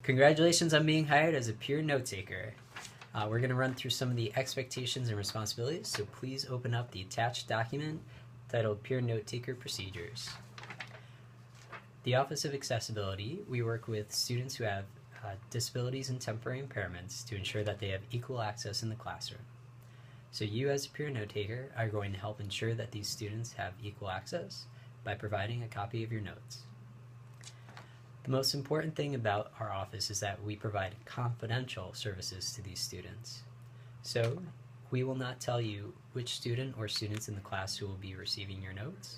Congratulations on being hired as a peer note taker. We're going to run through some of the expectations and responsibilities, so please open up the attached document titled Peer Note Taker Procedures. The Office of Accessibility, we work with students who have disabilities and temporary impairments to ensure that they have equal access in the classroom. So you as a peer note taker are going to help ensure that these students have equal access by providing a copy of your notes. The most important thing about our office is that we provide confidential services to these students. So we will not tell you which student or students in the class who will be receiving your notes.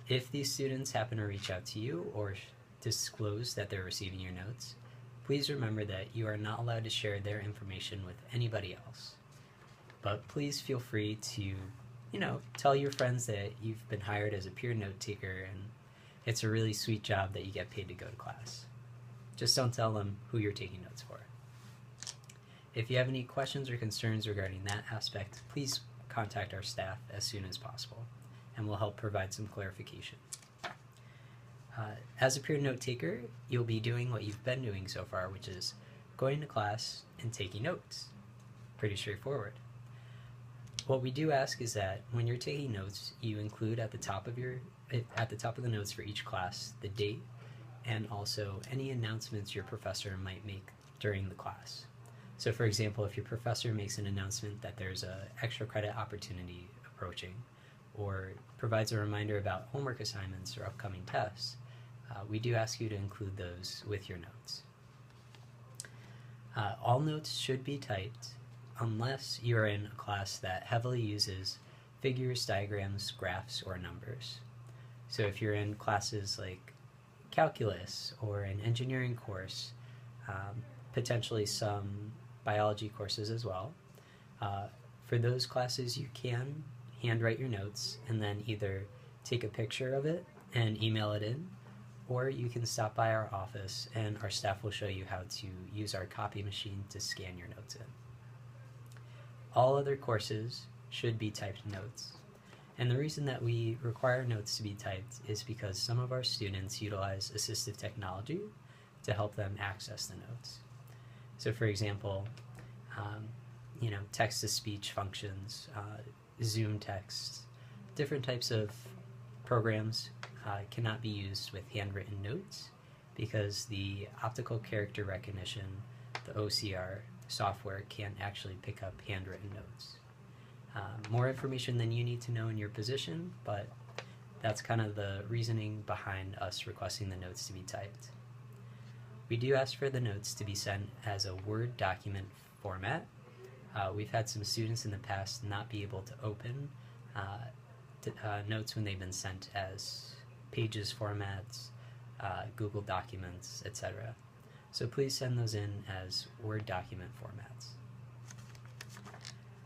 If these students happen to reach out to you or disclose that they're receiving your notes, please remember that you are not allowed to share their information with anybody else. But please feel free to, tell your friends that you've been hired as a peer note taker and it's a really sweet job that you get paid to go to class. Just don't tell them who you're taking notes for. If you have any questions or concerns regarding that aspect, please contact our staff as soon as possible, and we'll help provide some clarification. As a peer note taker, you'll be doing what you've been doing so far, which is going to class and taking notes. Pretty straightforward. What we do ask is that when you're taking notes, you include at the top of the notes for each class the date and also any announcements your professor might make during the class. So for example, if your professor makes an announcement that there's an extra credit opportunity approaching or provides a reminder about homework assignments or upcoming tests, we do ask you to include those with your notes. All notes should be typed unless you're in a class that heavily uses figures, diagrams, graphs, or numbers. So if you're in classes like calculus or an engineering course, potentially some biology courses as well, for those classes you can handwrite your notes and then either take a picture of it and email it in, or you can stop by our office and our staff will show you how to use our copy machine to scan your notes in. All other courses should be typed notes. And the reason that we require notes to be typed is because some of our students utilize assistive technology to help them access the notes. So for example, text-to-speech functions, Zoom text, different types of programs cannot be used with handwritten notes because the optical character recognition, the OCR software, can't actually pick up handwritten notes. More information than you need to know in your position, but that's kind of the reasoning behind us requesting the notes to be typed. We do ask for the notes to be sent as a Word document format. We've had some students in the past not be able to open notes when they've been sent as Pages formats, Google Documents, etc. So please send those in as Word document formats.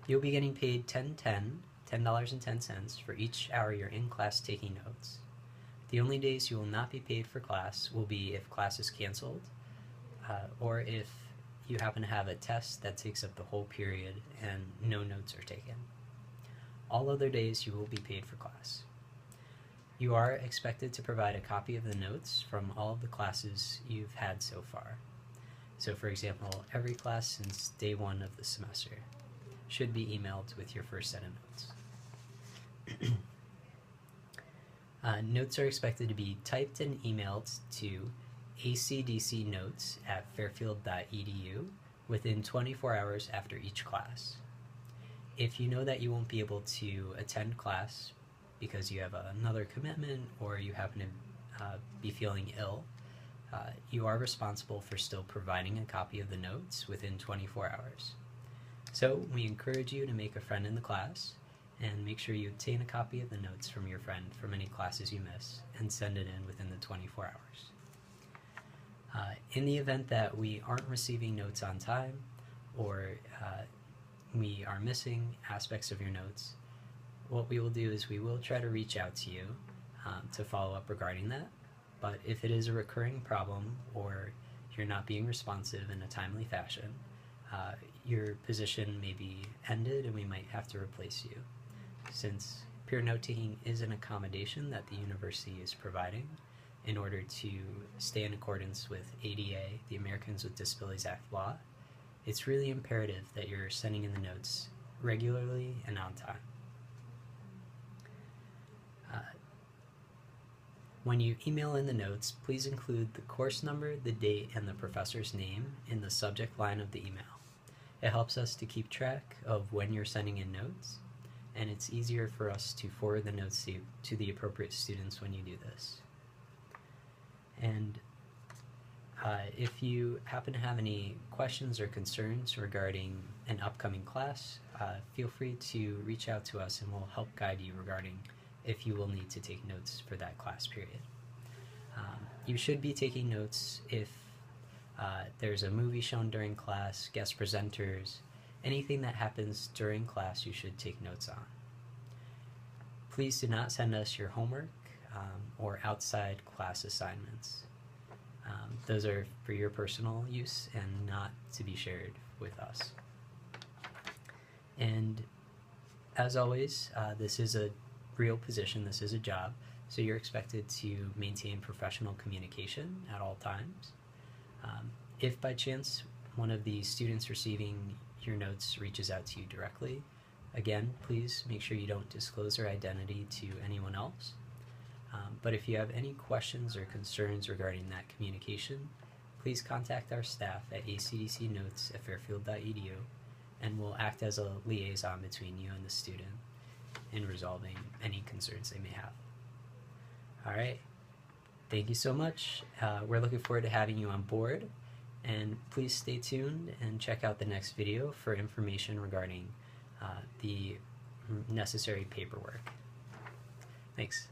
You'll be getting paid $10.10 for each hour you're in class taking notes. The only days you will not be paid for class will be if class is canceled, or if you happen to have a test that takes up the whole period and no notes are taken. All other days you will be paid for class. You are expected to provide a copy of the notes from all of the classes you've had so far. So for example, every class since day 1 of the semester should be emailed with your first set of notes. Notes are expected to be typed and emailed to acdcnotes@fairfield.edu within 24 hours after each class. If you know that you won't be able to attend class because you have another commitment or you happen to be feeling ill, you are responsible for still providing a copy of the notes within 24 hours. So we encourage you to make a friend in the class and make sure you obtain a copy of the notes from your friend from any classes you miss and send it in within the 24 hours. In the event that we aren't receiving notes on time or we are missing aspects of your notes, what we will do is we will try to reach out to you to follow up regarding that. But if it is a recurring problem or you're not being responsive in a timely fashion, your position may be ended and we might have to replace you. Since peer note taking is an accommodation that the university is providing, in order to stay in accordance with ADA, the Americans with Disabilities Act law, it's really imperative that you're sending in the notes regularly and on time. When you email in the notes, please include the course number, the date, and the professor's name in the subject line of the email. It helps us to keep track of when you're sending in notes, and it's easier for us to forward the notes to the appropriate students when you do this. And if you happen to have any questions or concerns regarding an upcoming class, feel free to reach out to us and we'll help guide you regarding if you will need to take notes for that class period. You should be taking notes if there's a movie shown during class, guest presenters, anything that happens during class you should take notes on. Please do not send us your homework or outside class assignments. Those are for your personal use and not to be shared with us. And as always, this is a real position, this is a job, so you're expected to maintain professional communication at all times. If by chance one of the students receiving your notes reaches out to you directly, again, please make sure you don't disclose their identity to anyone else. But if you have any questions or concerns regarding that communication, please contact our staff at acdcnotes@fairfield.edu, and we'll act as a liaison between you and the student in resolving any concerns they may have. All right, thank you so much. We're looking forward to having you on board, and please stay tuned and check out the next video for information regarding the necessary paperwork. Thanks.